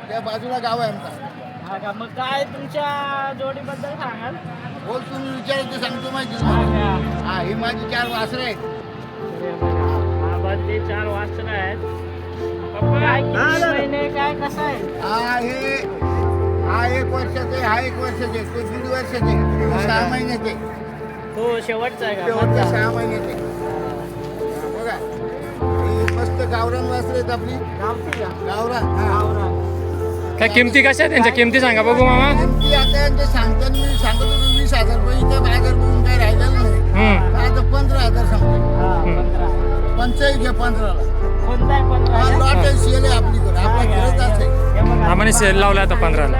त्या बाजूला गाव आहे आमचा. हा का? मग काय तुमच्या जोडीबद्दल सांगाल? बोल तुम्ही विचारायचं ते सांगतो माहिती हा तुम्हाला. का? हा ही माझी 4 वासरे आहेत. हा बस ते 4 वाजता आहेत. पप्पा किती महिने काय कसं आहे? हा 1 वर्षाचे, हा 1 वर्षाचे, तो 1.5 वर्षाचे, 6 महिन्याचे, तो शेवटचा आहे का? शेवटचे मधला? 6 महिन्याचे. हा, बघा ही मस्त गावरान वासरे आहेत आपली. गावठी का? गावरान. हा. गावरान. काय किमती कशा आहेत त्यांच्या? किमती सांगा बघू मामा. किमती आता ते सांगतात, मी सांगत होतो 20,000 रुपये. इथं बाजार बघून काही राहिलेलं नाही. आता 15,000 सांगतो. हा, 15. 15 घे 15ला. कोणता आहे 15? हा लॉट आहे, सेल आहे आपलीकडे. आपल्या घरच असेल. हे बघा. आम्हाला सेल लावला आता 15ला.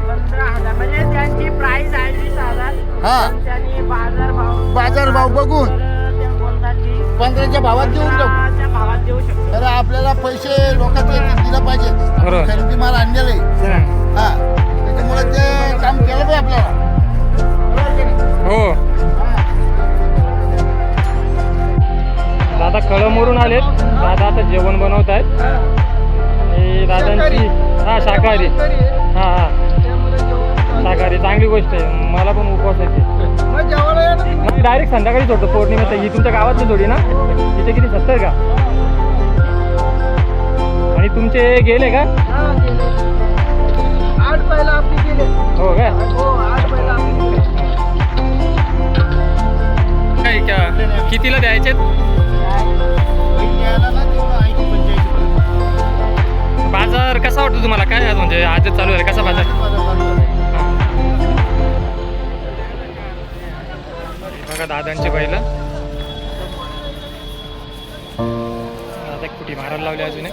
15,000 म्हणजे त्यांची प्राइस आहे 20,000. हा. पण त्यांनी बाजारभाव बघून तर त्या बोलतात की 15च्या भावात देऊन टाकू. 15च्या भावात देऊ शकतो. तर आपल्याला पैसे लोकांचे दिलं पाहिजे. बरोबर. आपण खरेदी माल आणलेला आहे. हा त्याच्यामुळे ते काम केलं पाहिजे आपल्याला. बरोबर की नाही? हो दादा कळमवरून आलेत. दादा आता जेवण बनवत आहेत. आणि दादांची हा शाकाहारी. हा हा शाकाहारी चांगली गोष्ट आहे. मला पण उपवास आहे. मग डायरेक्ट संध्याकाळी सोडतो पौर्णिमेचा. ही तुमच्या गावातली जोडी ना? तिथे किती 70 का? आणि तुमचे गेले का? 8 पहिला आपली गेले. हो काय? हो 8 पहिला आपली गेले. काय क्या कितीला द्यायचे? बाजार कसा वाटतो तुम्हाला? काय आज म्हणजे आजच चालू आहे कसा बाजार? बघा दादांचे बैल. दादा कुठे मारायला लावले अजून.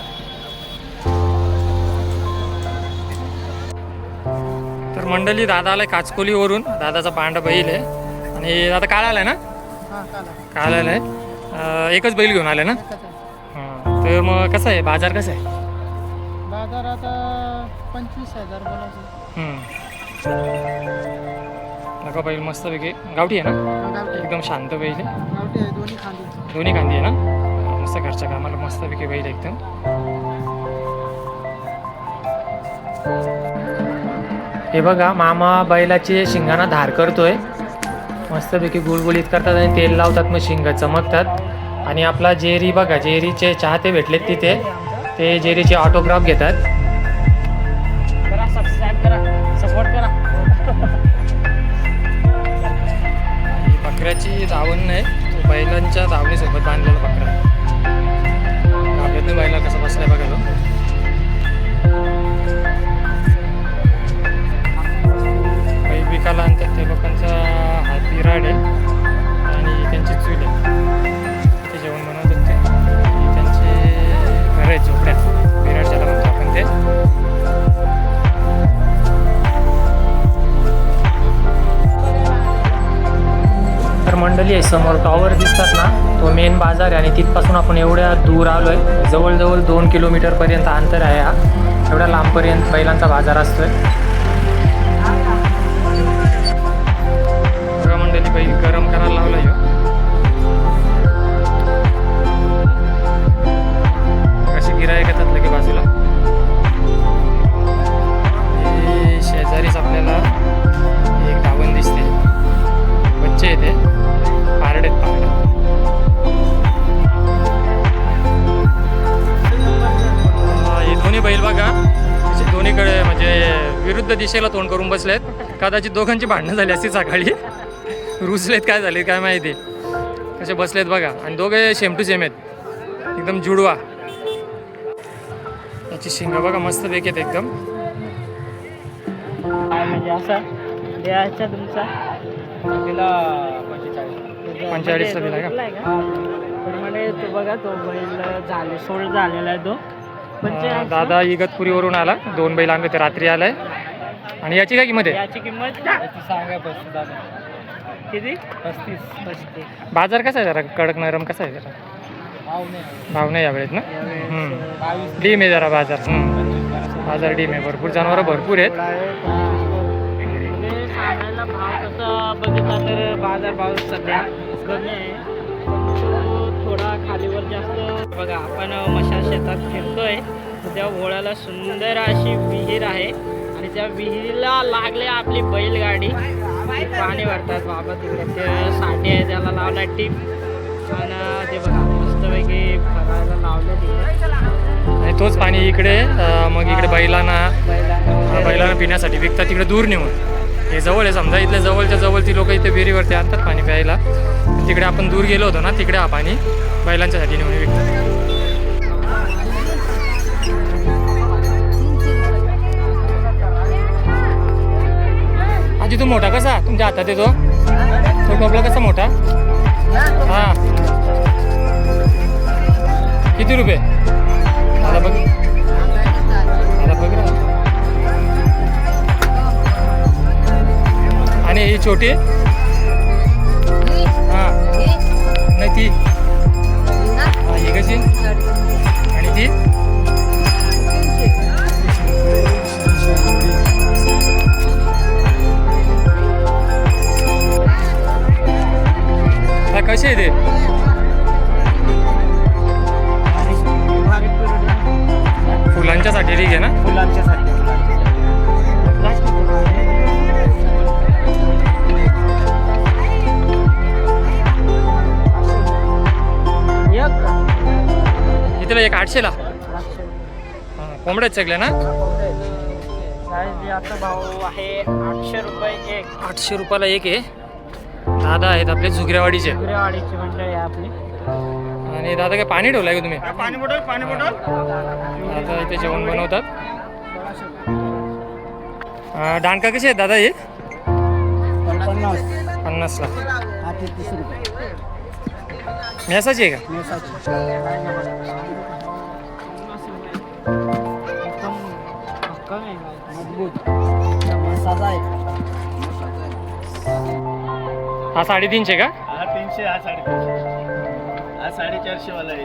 तर मंडळी दादा आलाय काचकोलीवरून. दादाचा पांढरा बैल आहे. आणि दादा काळ आलाय ना? काल आलाय. एकच बैल घेऊन आले ना? हां तर मग कसं आहे बाजार? कसं आहे बाजार आता 25,000 बोलायचे. नका बैल मस्तपैकी गावठी आहे ना? एकदम शांत बैल आहे. गावठी आहे, दोन्ही खाली. दोन्ही कांदी आहे ना? मस्त घरच्या कामाला मस्तपैकी बैल आहे एकदम. हे बघा मामा बैलाची शिंगांना धार करतोय. मस्तपैकी गुळगुळीत करतात आणि तेल लावतात. मग शिंग चमकतात. आणि आपला जेरी बघा, जेरीचे चाहते भेटलेत तिथे. ते जेरीचे ऑटोग्राफ घेतात. करा, सबस्क्राईब करा, सपोर्ट करा. ही बकऱ्याची धावण नाही, बैलांच्या धावणीसोबत बांधलेला बकरा. गाभ्यातून बैला कसा बसलाय बघा तो. काही विकायला आणतात ते लोकांचा हात बिराड आहे आणि त्यांची चूल आहे. ते जेवण बनवतात ते. त्यांचे घर आहेत झोपड्या. बिराड ज्याला म्हणतो आपण ते. तर मंडळी आहे समोर टॉवर दिसतात ना, तो मेन बाजार आहे. आणि तिथपासून आपण एवढ्या दूर आलोय. जवळजवळ 2 किलोमीटरपर्यंत अंतर आहे. हा एवढ्या लांबपर्यंत बैलांचा बाजार असतोय. बघा मंडळी बैल गरम करायला लावला ह्यो. कशी गिरायक येतात लगे बाजूला. शेजारीच आपल्याला एक धावण दिसते. बच्चे येते पारडेत पारडे. हे दोन्ही बैल बघा दोन्हीकडे म्हणजे विरुद्ध दिशेला तोंड करून बसलेत. कदाचित दोघांची भांडणं झाली असती सकाळी. रुसलेत काय झाले काय माहिती. कसे बसलेत बघा. आणि दोघे सेम टू सेम आहेत एकदम जुडवा. याची शिंग बघा मस्त पैकी आहेत एकदम. म्हणजे असं द्यायचा तुमचा तिला 45 ला दिला का? म्हणजे तो बघा तो बैल सोड झालेला आहे तो. दादा इगतपुरीवरून आला. 2 बैल आणले ते रात्री आलाय. आणि याची काय किंमत आहे? याची किंमत सांगा 35,000. किती? 35. बाजार कसा आहे जरा कडक नरम कसा आहे जरा? भाव नाही यावेळेस ना? डीम आहे जरा बाजार. बाजार डीम आहे. भरपूर जनावरं भरपूर आहेत. सांगायला भाव तसा बघितला तर बाजार भाव सध्या कमी आहे. थोडा खालीवर जास्त. बघा आपण मशाल शेतात फिरतोय त्या होळ्याला सुंदर अशी विहीर आहे आणि त्या विहिरीला लागले आपली बैलगाडी ती पाणी भरतात बाबा तिकडे ते साठी आहे त्याला लावला टीप आणि ते बघा मस्तपैकी भरायला लावलं तिकडे आणि तोच पाणी इकडे मग इकडे बैलांना पिण्यासाठी विकतात तिकडे दूर नेऊन. हे जवळ आहे समजा इथल्या जवळच्या जवळ ती लोक इथे विहिरीवरती आणतात पाणी प्यायला. तिकडे आपण दूर गेलो होतो ना तिकडे हा पाणी बैलांच्यासाठी नेऊन विकतात. आजी तू मोठा कसा तुमच्या हातात येतो तो टोपला कसा मोठा? हा किती रुपये? आता बघ आता बघ ना. आणि ही छोटी हा नाही ती हा ही कशी आणि ती कशी आहे ते? फुलांच्यासाठी ठीक आहे ना? फुलांच्यासाठी इथला एक 800ला कोंबड्याच सगळ्या ना? आता भाव आहे 800 रुपये एक. 800 रुपयाला एक आहे. दादा आहेत आपले झुगऱ्यावाडीचे वाडीची मंडळी आहे आपली. आणि दादा काय पाणी ठेवलंय का तुम्ही? पाणी बॉटल आता इथे जेवण बनवतात. दांडका कशी आहेत दादा हे? 50ला. मेसाची आहे का? हा 350 का? हा 300 हा 350 हा 450 वाला आहे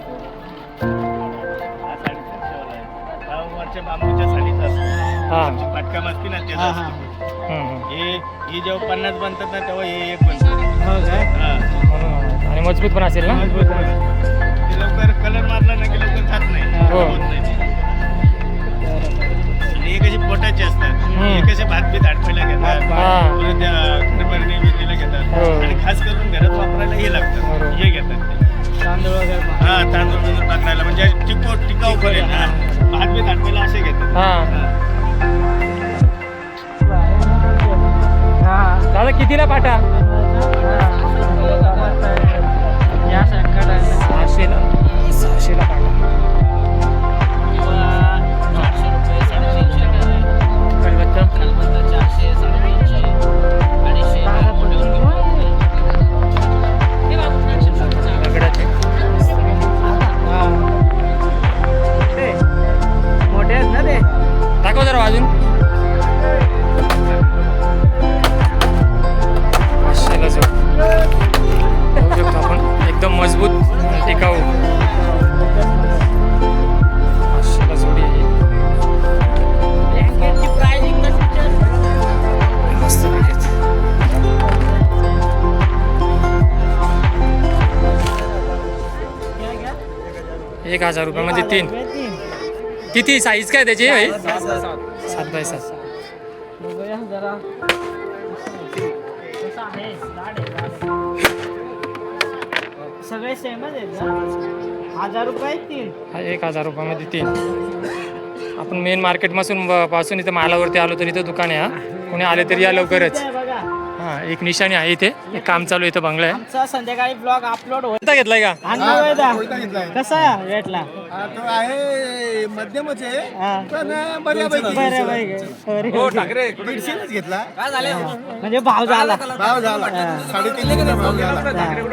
हा 450 वाला आहे. हा वरच्या बांबूच्या साडीचा असतो. हा आमची पाटकाम असते ना त्याचा असतो. ही जेव्हा 50 बनतात ना तेव्हा हे एक बनतं. हा आणि मजबूत पण असेल ना? ते लवकर कलर मारला ना की लवकर खात नाही. हो. होत नाही ते. आणि हे कशी पोटाचे असतात. हे कसे भात बीत आठवायला घेतात. हा. परत त्या घरभरणी बिरणीला घेतात. हो. आणि खास करून घरात वापरायला हे लागतं. हे घेतात ते. तांदूळ वगैरे हा तांदूळ टाकायला म्हणजे टिकाऊ करेल. भात बीत आठवायला असे घेतात. हा दादा कितीला पाटा? या संकटाला 600ला पाटा. 400 रुपये 350 कळवत्ता 400 350 दगडाचे मोठे आहेत ना ते. दाखव जरा अजून. 500ला जाऊ बघू शकतो आपण एकदम मजबूत टिकाऊ. 500ला जोडी आहे. ब्लँकेटची प्राइसिंग कशी मस्त पैकी 1000 रुपयामध्ये 3. किती साईज काय त्याची भाई? 7x7. बघूया जरा कसं आहे. जाड आहे. सगळे सेमच आहेत ना? 1000 रुपये 3. हा 1000 रुपयामध्ये 3. आपण मेन मार्केट पासून इथं मालावरती आलो तर इथं दुकान आहे. हा कोणी आले तरी या लवकरच. बघा हा एक निशाणी आहे इथे. एक काम चालू आहे इथं बंगला आहे. आमचा संध्याकाळी ब्लॉग अपलोड होईल. कोणता घेतलाय का? कसा भेटला? तो आहे मध्यमच आहे हा. पण बऱ्यापैकी बऱ्यापैकी. 150 घेतला म्हणजे भाव झाला. भाव झाला 350 भाव झाला.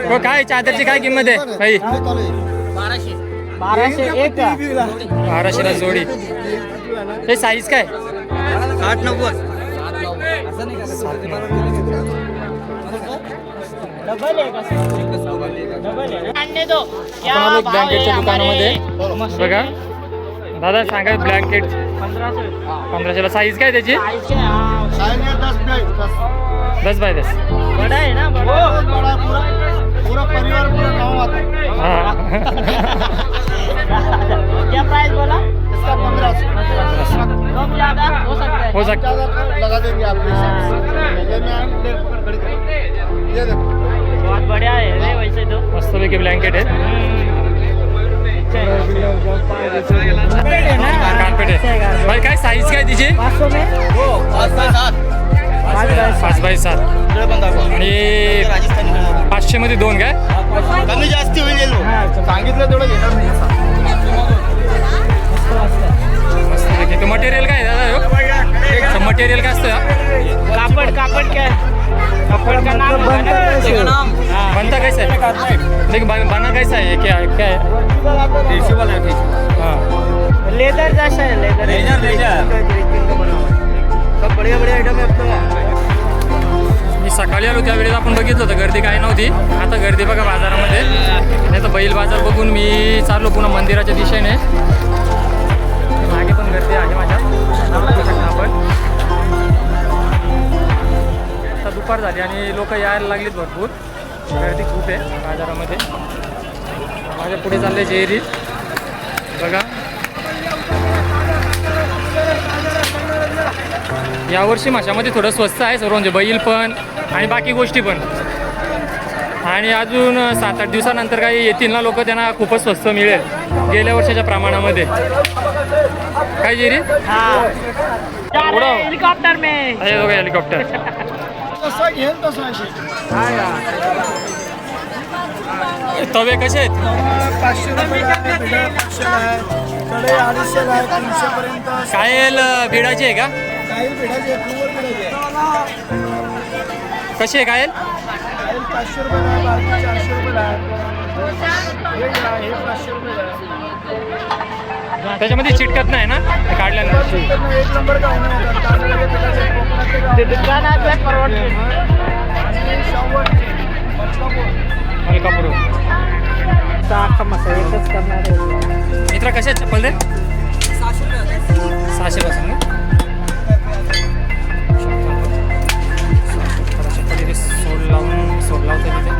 हो काय चादरची काय किंमत आहे भाई? 1200 एक का? 1200ला जोडी. हे साईज काय? 8-9 डबल आहे का? डबल आहे. आणणे दो. आपण आलो ब्लँकेटच्या दुकानामध्ये. बघा दादा सांगा ब्लँकेट 1500ला. साईज काय त्याची? 10 बाय 10. बडा आहे ना? पूरा परिवार पूरा गाँव आता है. हा क्या प्राइस बोला? इसका 1500 कम ज्यादा हो सकता है। हो सकता ज्यादा लगा देंगे आपके ये ये देखो बहुत बढ़िया है रे वैसे तो। मस्तपैकी ब्लँकेट आहे कार्पेट आहे भाई. काय साईज काय तिची? 500 में 5x7 आणि 500 मध्ये 2 काय? कमी जास्ती होईल सांगितलं तेवढं घेणार नाही. मस्तपैकी. तो मटेरियल काय आहे दादा? मटेरियल काय असतं? कापड़ क्या है? कापड़ का नाम है। बनता कैसा है? लेकिन बना कैसा है? क्या है? हाँ लेदर जैसा है। लेदर सब बढ़िया बढ़िया आइटम है अपने का। मी सकाळी आलो त्यावेळेस आपण बघितलं होतं गर्दी काय नव्हती. आता गर्दी बघा बाजारामध्ये. नाही तर बैल बाजार बघून मी चाललो पुन्हा मंदिराच्या दिशेने. मागे पण गर्दी आहे माझ्या बघू शकता आपण. आता दुपार झाली आणि लोक यायला लागलीत भरपूर. गर्दी खूप आहे बाजारामध्ये. माझ्या पुढे चालले जेरी बघा. यावर्षी माशामध्ये थोडं स्वस्त आहे सर्व म्हणजे बैल पण आणि बाकी गोष्टी पण. आणि अजून 7-8 दिवसानंतर काही येतील ना लोक त्यांना खूपच स्वस्त मिळेल गेल्या वर्षाच्या प्रमाणामध्ये. काय जेरी? हाँ उड़ाओ। हेलीकॉप्टर में। हे बघा हेलिकॉप्टर. तसं घेईन तसं तवे कसे आहेत? 500 रुपयाला आहे, बिडा 500 आहे, कडे 250 आहे, 300 पर्यंत. कायल बिडाची आहे का? काही बिडाचे प्युअर बिडाचे कशी आहे कायल? काही 500 रुपयाला आहे, बाकी 400 रुपयाला आहे. हे घ्या, हे 500 रुपयाला आहे. त्याच्यामध्ये चिटकत नाही ना काढल्यानंतर? एक नंबर का होणार तांदळाचे पिठाचे कोकणातले गाव. ते दुकानातल्या परवडते। आणि शावरचे, मटकापूर. मलकापूर. अख्खा मसाला एकच करणार आहे। मित्रा कशा आहेत चप्पल ते? 600 पासून ना? चप्पल सोड लावते तिथे.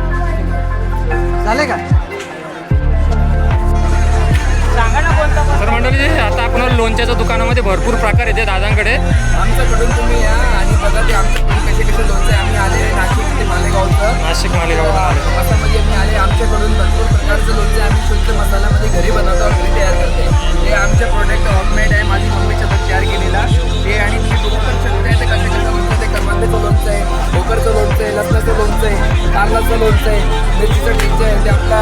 झाले का? सांगा ना कोणता तर मंडळी आता आपण लोणच्याच्या दुकानामध्ये भरपूर प्रकार येते दादांकडे. आमच्याकडून तुम्ही या आणि बघा ते आमच्याकडून कसे लोणचे आम्ही आले नाशिक ते मालेगावचं नाशिक मालेगाव. मसामध्ये आम्ही आले. आमच्याकडून भरपूर प्रकारचं लोणचे आम्ही शुद्ध मसाल्यामध्ये घरी बनवतो, घरी तयार करते. हे आमचे प्रोडक्ट होममेड आहे, माझी मम्मीच्या हातात तयार केलेला ते. आणि तुम्ही बघू पण शकता ते कसे लोणचं. ते करवंदाचं लोणचं आहे, भोकरचं लोणचं आहे, लसणाचं लोणचं आहे, कारल्याचं लोणचं आहे, मिरचीचं ठेचं आहे, ते आपला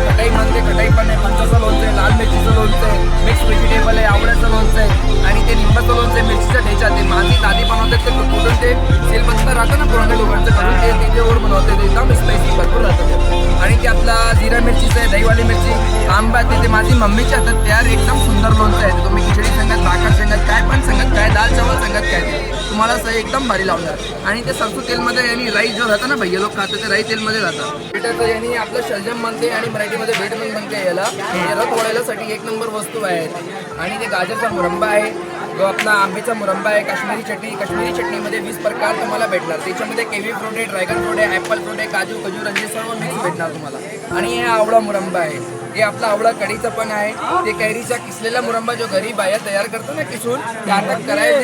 कटाई म्हणते कटाई पण आहे, पंचाचं लोणचं आहे, लाल मिरचीचं लोणचं आहे, मिक्स व्हेजिटेबल आहे, आवळ्याचं लोणचं आहे आणि ते लिंबाचं लोणचं आहे, मिरचीचं ठेचा. ते माझी दादी बनवतात ते कुठून ते सेलपत्ता राहतं ना पुराणे लोकांचं करून ते त्याच्यावर बनवते. ते एकदम स्पायसी भरपूर राहतं ते. आणि ते आपला जिरा मिरचीचं आहे, दहीवाली मिरची, आंबा ते माझी मम्मीच्या हातात तयार एकदम सुंदर लोणचं आहे. तुम्ही खिचडी सांगत, भाकर सांगत, काय पण सांगत, काय दाल चावल सांगत, काय ते तुम्हाला असं एकदम भारी लावणार. आणि ते सरसू तेलमध्ये आणि राईस जो राहतं ना भैया लोक खातं ते राई तेलमध्ये राहतं. भेटतं यांनी आपलं शलजम म्हणते आणि मराठीमध्ये भेट पण म्हणते याला. रथ वळायलासाठी एक नंबर वस्तू आहेत. आणि ते गाजरचा मुरंबा आहे, जो आपला आंब्याचा मुरंबा आहे, काश्मीरी चटणीमध्ये 20 प्रकार तुम्हाला भेटणार. त्याच्यामध्ये केवी फ्रूट आहे, ड्रॅगन फ्रूट आहे, ॲपल फ्रूट आहे, काजू हे सर्व मिक्स भेटणार तुम्हाला. आणि हे आवळा मुरंबा आहे, हे आपला आवळा कढीचा पण आहे. ते कैरीचा किसलेला मुरंबा जो घरी बाया तयार करतो ना किसून, ते आता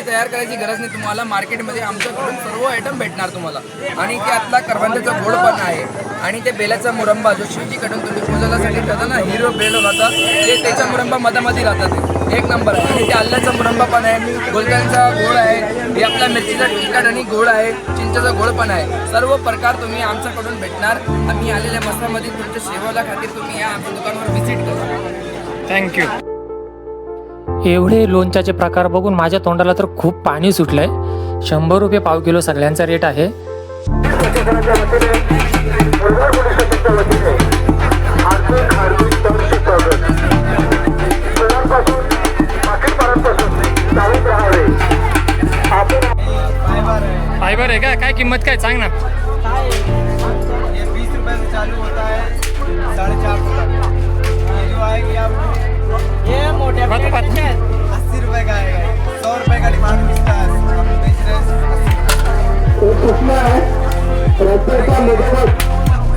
तयार करायची गरज नाही तुम्हाला. मार्केटमध्ये आमच्याकडून सर्व आयटम भेटणार तुम्हाला. आणि ते आपला करवंदाचा गोड पण आहे. आणि ते बेलाचा मुरंबा जो शिवजीकडून तुम्ही पूजनासाठी ठेवता ना, हिरो बेल राहतं ते, त्याचा मुरंबा मधामध्ये राहतात ते एक नंबर आहे. आणि ते आल्याचा मुरंबा पण आहे, गुलकंदचा गोड आहे, हे आपला मिरचीचा तिखट आणि गोड आहे, चिंचेचा गोड पण आहे. सर्व प्रकार तुम्ही आमच्याकडून भेटणार. आम्ही आलेल्या मसाल्यामध्ये तुमच्या सेवाला खातीर तुम्ही या आमच्या दुकानावर व्हिजिट करा. थँक्यू. एवढे लोणच्याचे प्रकार बघून माझ्या तोंडाला तर खूप पाणी सुटलंय. 100 रुपये पाव किलो सगळ्यांचा रेट आहे. फायबर आहे का? काय किंमत काय सांग ना. ये 20 रुपये से चालू होता है, 4.5 रुपये जो आएगी आप ये मोठ्या बात- बात- प्लेट आहेत. 80 रुपये का आएगा. 100 रुपये का डिमांड मिलता है, हम बेच रहे हैं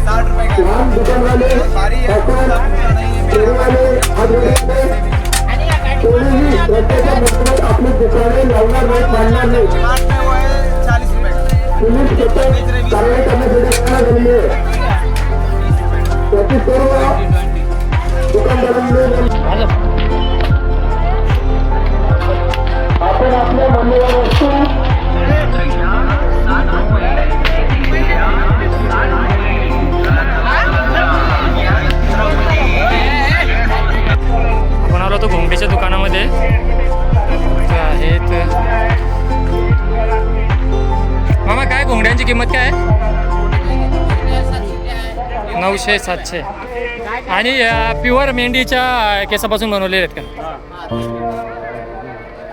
60 रुपये का. भारी है, नहीं है. आणि या कोणीही रस्त्याच्या मधूनच आपली दुकाने लावणार नाही, पाडणार नाही. प्लाट में वो है 40 रुपए का। पोलीस सतत कारवाई करण्यासाठी तयार झालेली आहे. त्याची सर्व दुकानदारांनी आपण आपल्या मान्यवर वस्तू आपण आलो होतो घोंगडीच्या दुकानामध्ये. इथं आहेत मामा, काय घोंगड्यांची किंमत काय आहे? 900-700. आणि प्युअर मेंढीच्या केसापासून बनवलेले आहेत का?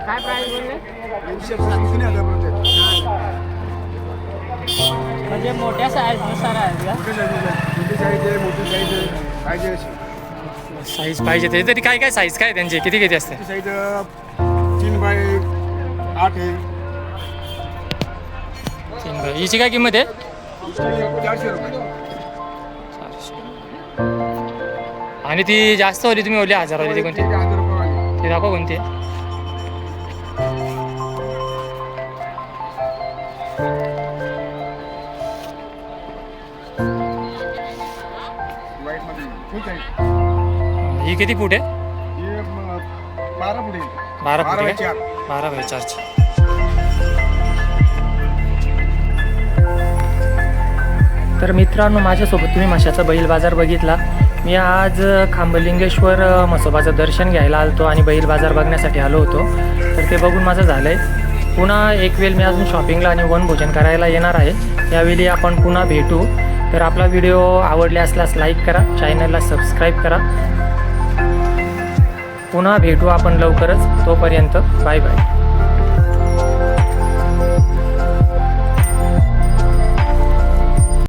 काय प्राइस बोलले? 3,000 रुपये। म्हणजे मोठ्या साईजनुसार आहेत का? मोठी साईज आहे, मोठी साईज आहे, पाहिजे अशी. साईज पाहिजे ते तरी काय काय साईज काय त्यांची किती किती असते? मोठी साईज 3x8 आहे. 3 हिची काय किंमत आहे? 400 रुपये. 400. आणि ती जास्त वाली तुम्ही ओली 1000 वाली ती कोणती? 1000 रुपये वाली. ती दाखवा कोणती आहे? व्हाईट मध्ये फुल साईज. ही किती फूट आहे? हे 12 फुट आहे. 12 फूट 12 आहे बाय का? 4. 12 बाय 4ची. तर मित्रांनो, माझ्यासोबत तुम्ही माशाचा बैल बाजार बघितला. मी आज खांबलिंगेश्वर म्हसोबाचं दर्शन घ्यायला आलतो आणि बैल बाजार बघण्यासाठी आलो होतो. तर ते बघून माझं झालं आहे. पुन्हा एक वेळ मी अजून शॉपिंगला आणि वनभोजन करायला येणार आहे. त्यावेळी आपण पुन्हा भेटू. तर आपला व्हिडिओ आवडले असल्यास लाईक करा, चॅनलला सबस्क्राईब करा. पुन्हा भेटू आपण लवकरच. तोपर्यंत बाय बाय.